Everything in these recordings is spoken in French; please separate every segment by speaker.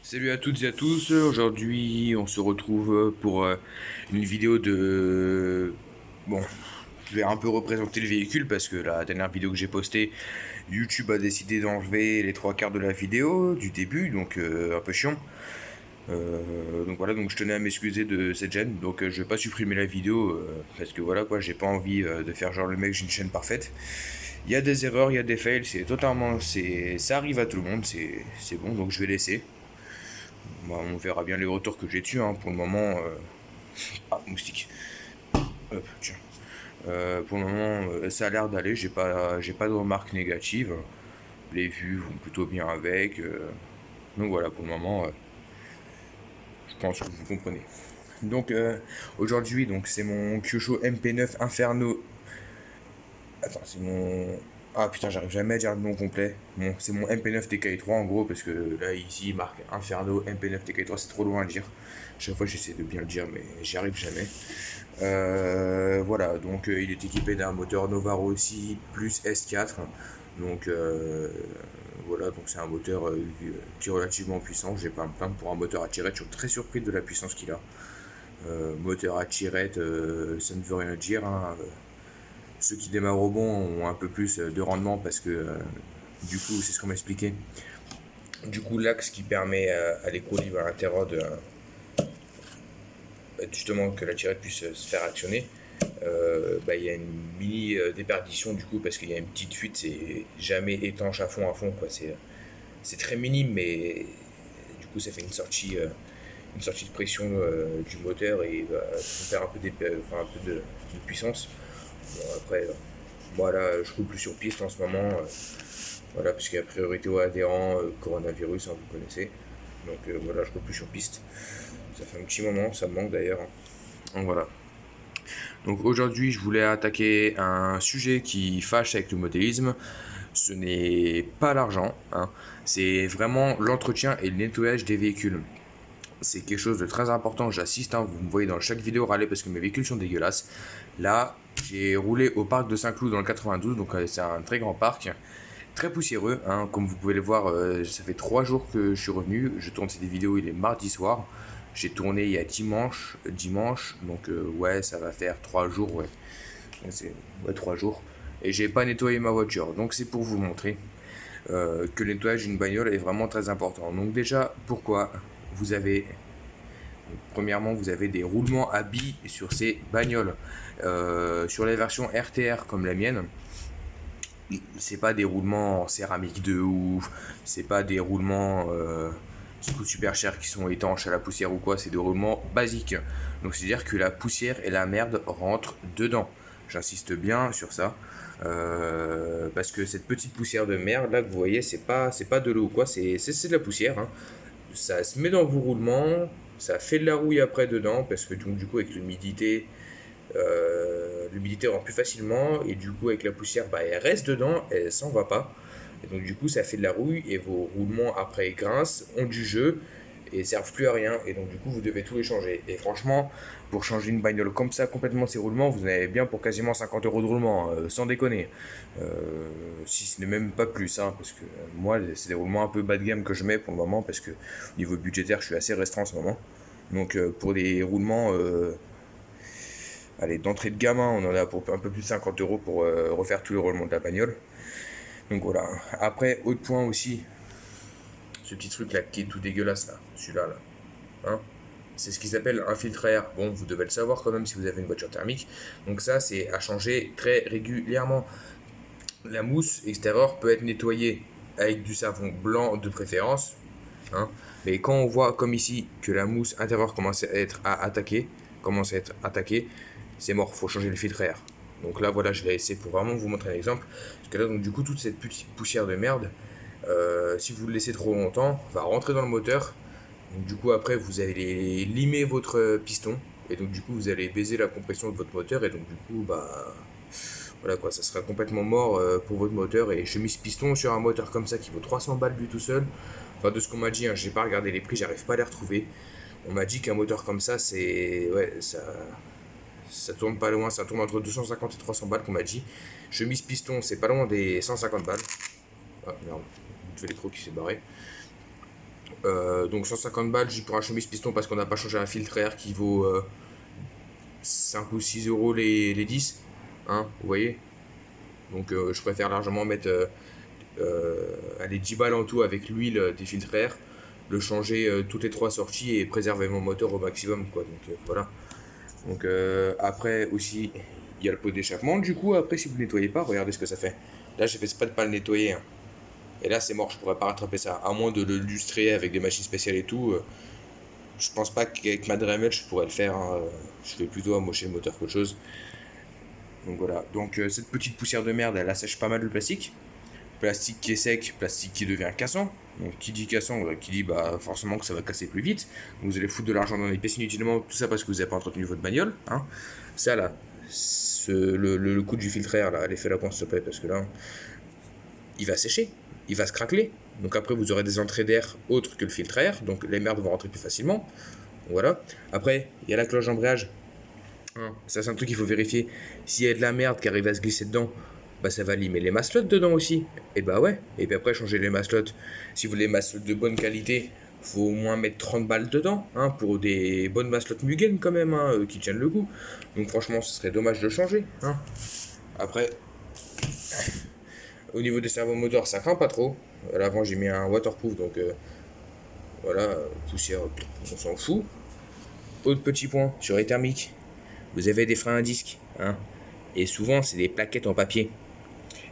Speaker 1: Salut à toutes et à tous, aujourd'hui on se retrouve pour une vidéo de... Bon, je vais un peu représenter le véhicule parce que la dernière vidéo que j'ai postée, YouTube a décidé d'enlever les trois quarts de la vidéo du début, donc un peu chiant. Donc voilà, donc je tenais à m'excuser de cette gêne, donc je vais pas supprimer la vidéo parce que voilà quoi, j'ai pas envie de faire genre le mec, j'ai une chaîne parfaite. Il y a des erreurs, il y a des fails, ça arrive à tout le monde, c'est bon, donc je vais laisser. Bah, on verra bien les retours que j'ai dessus. Hein. Pour le moment. Ah, moustique. Hop, tiens. Pour le moment, ça a l'air d'aller. J'ai pas de remarques négatives. Les vues vont plutôt bien avec. Donc voilà, pour le moment, je pense que vous comprenez. Donc aujourd'hui, donc c'est mon Kyosho MP9 Inferno. Attends, c'est mon. Ah putain, j'arrive jamais à dire le nom complet. Bon, c'est mon MP9 TKI3 en gros, parce que là, ici, il marque Inferno MP9 TKI3, c'est trop loin à dire. Chaque fois, j'essaie de bien le dire, mais j'y arrive jamais. Voilà, donc il est équipé d'un moteur Nova Rossi plus S4. Donc voilà, donc c'est un moteur qui est relativement puissant. Je vais pas me plaindre pour un moteur à tirette. Je suis très surpris de la puissance qu'il a. Moteur à tirette, ça ne veut rien dire. Hein. Ceux qui démarrent au bon ont un peu plus de rendement parce que du coup, c'est ce qu'on m'a expliqué. Du coup, l'axe qui permet à l'écrou libre à l'intérieur de justement que la tirette puisse se faire actionner, bah, il y a une mini déperdition du coup parce qu'il y a une petite fuite, c'est jamais étanche à fond quoi. C'est très minime mais du coup ça fait une sortie de pression du moteur et bah, ça perd un peu de puissance. Bon, après, moi là je roule plus sur piste en ce moment, voilà, parce qu'il y a priorité aux adhérents, coronavirus, hein, vous connaissez. Donc voilà, je roule plus sur piste. Ça fait un petit moment, ça me manque d'ailleurs. Donc voilà. Donc aujourd'hui, je voulais attaquer un sujet qui fâche avec le modélisme. Ce n'est pas l'argent, hein. C'est vraiment l'entretien et le nettoyage des véhicules. C'est quelque chose de très important, j'assiste, hein, vous me voyez dans chaque vidéo râler parce que mes véhicules sont dégueulasses. Là, j'ai roulé au parc de Saint-Cloud dans le 92, donc c'est un très grand parc, très poussiéreux, hein, comme vous pouvez le voir, ça fait 3 jours que je suis revenu, je tourne ces vidéos, il est mardi soir, j'ai tourné il y a dimanche, donc ouais, ça va faire 3 jours, ouais, c'est ouais, 3 jours, et j'ai pas nettoyé ma voiture, donc c'est pour vous montrer que le nettoyage d'une bagnole est vraiment très important. Donc déjà, pourquoi vous avez premièrement, vous avez des roulements à billes sur ces bagnoles. Sur les versions RTR comme la mienne, c'est pas des roulements en céramique de ouf, c'est pas des roulements qui coûtent super cher, qui sont étanches à la poussière ou quoi, c'est des roulements basiques. Donc c'est-à-dire que la poussière et la merde rentrent dedans. J'insiste bien sur ça. Parce que cette petite poussière de merde là que vous voyez, c'est pas de l'eau ou quoi, c'est de la poussière. Hein. Ça se met dans vos roulements, ça fait de la rouille après dedans, parce que donc, du coup avec l'humidité rentre plus facilement, et du coup avec la poussière, bah, elle reste dedans, elle s'en va pas. Et donc du coup ça fait de la rouille, et vos roulements après grincent, ont du jeu, et servent plus à rien, et donc du coup vous devez tout les changer. Et franchement, pour changer une bagnole comme ça, complètement ces roulements, vous en avez bien pour quasiment 50 euros de roulement, sans déconner. Si ce n'est même pas plus, hein, parce que moi c'est des roulements un peu bas de gamme que je mets pour le moment, parce que au niveau budgétaire je suis assez restreint en ce moment. Donc pour des roulements allez, d'entrée de gamme, hein, on en a pour un peu plus de 50 euros pour refaire tous les roulements de la bagnole. Donc voilà. Après, autre point aussi, ce petit truc là qui est tout dégueulasse là, celui-là là. Hein, c'est ce qui s'appelle un filtre à air. Bon, vous devez le savoir quand même si vous avez une voiture thermique. Donc ça, c'est à changer très régulièrement. La mousse extérieure peut être nettoyée avec du savon blanc de préférence. Hein, mais quand on voit comme ici que la mousse intérieure commence à être attaquée, c'est mort, faut changer le filtre à air. Donc là voilà, je vais essayer pour vraiment vous montrer un exemple. Parce que là donc du coup toute cette petite poussière de merde, si vous le laissez trop longtemps, va rentrer dans le moteur. Donc du coup après vous allez limer votre piston. Et donc du coup vous allez baiser la compression de votre moteur. Et donc du coup bah voilà quoi, ça sera complètement mort pour votre moteur. Et chemise piston sur un moteur comme ça qui vaut 300 balles lui tout seul. Enfin de ce qu'on m'a dit, hein, j'ai pas regardé les prix, j'arrive pas à les retrouver. On m'a dit qu'un moteur comme ça c'est... Ouais, ça tourne pas loin, ça tourne entre 250 et 300 balles qu'on m'a dit. Chemise piston, c'est pas loin des 150 balles. Ah merde, le l'électro qui s'est barré. Donc 150 balles juste pour un chemise piston parce qu'on n'a pas changé un filtre air qui vaut 5 ou 6 euros les 10. Hein, vous voyez. Donc je préfère largement mettre allez, 10 balles en tout avec l'huile des filtres air, le changer toutes les 3 sorties et préserver mon moteur au maximum, quoi. Donc voilà. Donc après aussi, il y a le pot d'échappement. Du coup, après, si vous ne nettoyez pas, regardez ce que ça fait. Là, j'ai fait exprès de pas le nettoyer, hein. Et là, c'est mort, je pourrais pas rattraper ça. À moins de le lustrer avec des machines spéciales et tout. Je pense pas qu'avec ma Dremel, je pourrais le faire, hein. Je vais plutôt amocher le moteur qu'autre chose. Donc voilà. Donc cette petite poussière de merde, elle assèche pas mal le plastique. Plastique qui est sec, plastique qui devient cassant. Donc qui dit cassant, qui dit bah forcément que ça va casser plus vite. Donc vous allez foutre de l'argent dans les pièces inutilement, tout ça parce que vous n'avez pas entretenu votre bagnole. Hein. Ça là, le coup du filtre air là, allez fais la coin s'il te plaît parce que là, il va sécher, il va se craqueler. Donc après vous aurez des entrées d'air autres que le filtre air, donc les merdes vont rentrer plus facilement. Voilà. Après, il y a la cloche d'embrayage. Ça c'est un truc qu'il faut vérifier. S'il y a de la merde qui arrive à se glisser dedans, bah ça va limer les maslottes dedans aussi. Et bah ouais. Et puis après changer les maslottes. Si vous voulez des maslottes de bonne qualité, faut au moins mettre 30 balles dedans, hein, pour des bonnes maslottes Mugen quand même, hein, qui tiennent le coup. Donc franchement ce serait dommage de changer. Hein. Après, au niveau des servomoteurs ça craint pas trop. À l'avant j'ai mis un waterproof donc voilà, poussière, on s'en fout. Autre petit point sur les thermiques. Vous avez des freins à disque, hein, et souvent c'est des plaquettes en papier.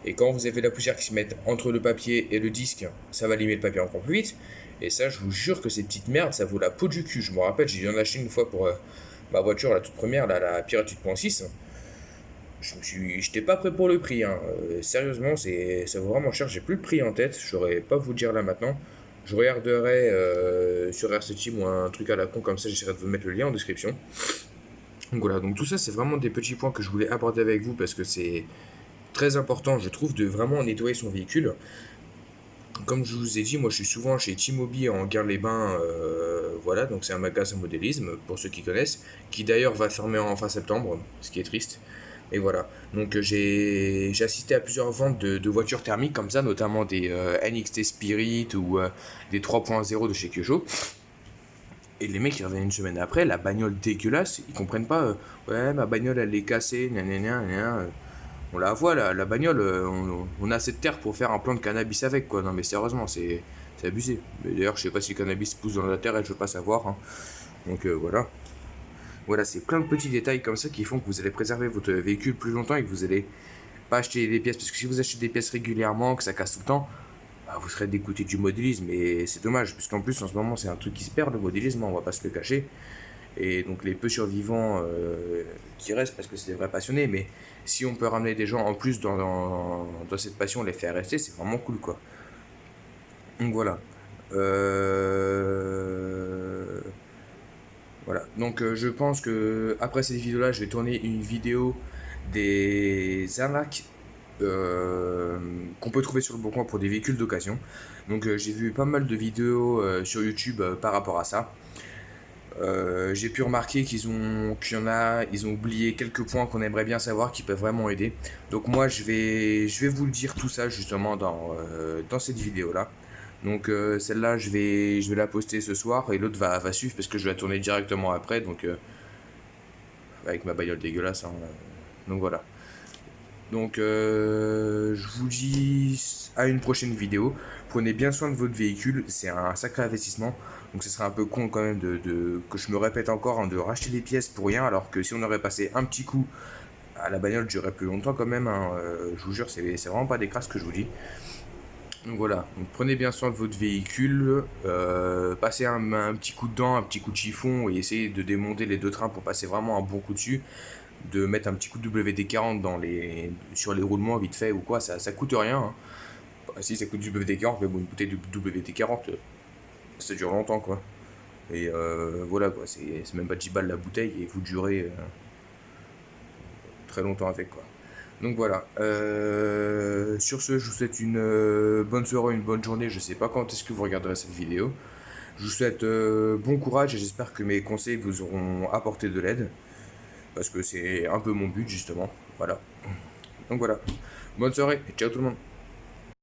Speaker 1: Et quand vous avez la poussière qui se met entre le papier et le disque, ça va limer le papier encore plus vite. Et ça, je vous jure que ces petites merdes, ça vaut la peau du cul. Je me rappelle, j'ai dû en acheter une fois pour ma voiture, la toute première, la Pirate 8.6. J'étais pas prêt pour le prix, hein. Sérieusement, ça vaut vraiment cher. J'ai plus le prix en tête. Je saurais pas vous dire là maintenant. Je regarderai sur RCTeam ou un truc à la con comme ça. J'essaierai de vous mettre le lien en description. Donc voilà, donc tout ça, c'est vraiment des petits points que je voulais aborder avec vous parce que c'est très important, je trouve, de vraiment nettoyer son véhicule. Comme je vous ai dit, moi je suis souvent chez Timobi en Gare-les-Bains, voilà, donc c'est un magasin modélisme pour ceux qui connaissent, qui d'ailleurs va fermer en fin septembre, ce qui est triste. Et voilà, donc j'ai assisté à plusieurs ventes de voitures thermiques comme ça, notamment des NXT Spirit ou des 3.0 de chez Peugeot. Et les mecs ils reviennent une semaine après, la bagnole dégueulasse, ils comprennent pas, ouais ma bagnole elle est cassée, on la voit la bagnole, on a assez de terre pour faire un plant de cannabis avec quoi, non mais sérieusement c'est abusé. Mais d'ailleurs je sais pas si le cannabis pousse dans la terre et je veux pas savoir, hein. Donc voilà. Voilà, c'est plein de petits détails comme ça qui font que vous allez préserver votre véhicule plus longtemps et que vous allez pas acheter des pièces, parce que si vous achetez des pièces régulièrement, que ça casse tout le temps, bah, vous serez dégoûté du modélisme et c'est dommage, puisqu'en plus en ce moment c'est un truc qui se perd le modélisme, on va pas se le cacher. Et donc les peu survivants qui restent parce que c'est des vrais passionnés, mais si on peut ramener des gens en plus dans cette passion, les faire rester, c'est vraiment cool quoi. Donc voilà. Voilà. Donc je pense que après cette vidéo là, je vais tourner une vidéo des arnaques qu'on peut trouver sur le bon coin pour des véhicules d'occasion. Donc j'ai vu pas mal de vidéos sur YouTube par rapport à ça. J'ai pu remarquer qu'il y en a, ils ont oublié quelques points qu'on aimerait bien savoir qui peuvent vraiment aider. Donc moi je vais vous le dire tout ça justement dans cette vidéo là. Donc celle-là je vais la poster ce soir et l'autre va suivre parce que je vais la tourner directement après. Donc avec ma bagnole dégueulasse, hein. Donc voilà. Donc je vous dis à une prochaine vidéo. Prenez bien soin de votre véhicule, c'est un sacré investissement. Donc ce serait un peu con quand même que je me répète encore, hein, de racheter des pièces pour rien, alors que si on aurait passé un petit coup à la bagnole, durerait plus longtemps quand même, hein. Je vous jure, c'est vraiment pas des crasses que je vous dis. Donc voilà, donc prenez bien soin de votre véhicule, passez un petit coup de dent, un petit coup de chiffon et essayez de démonter les deux trains pour passer vraiment un bon coup dessus. De mettre un petit coup de WD-40 sur les roulements vite fait ou quoi, ça coûte rien, hein. Bah, si ça coûte du WD-40, mais bon, une bouteille de WD-40, ça dure longtemps quoi. Et voilà quoi, c'est même pas 10 balles la bouteille et vous durez très longtemps avec quoi. Donc voilà, sur ce je vous souhaite une bonne soirée, une bonne journée, je sais pas quand est-ce que vous regarderez cette vidéo. Je vous souhaite bon courage et j'espère que mes conseils vous auront apporté de l'aide. Parce que c'est un peu mon but justement, voilà. Donc voilà, bonne soirée et ciao tout le monde.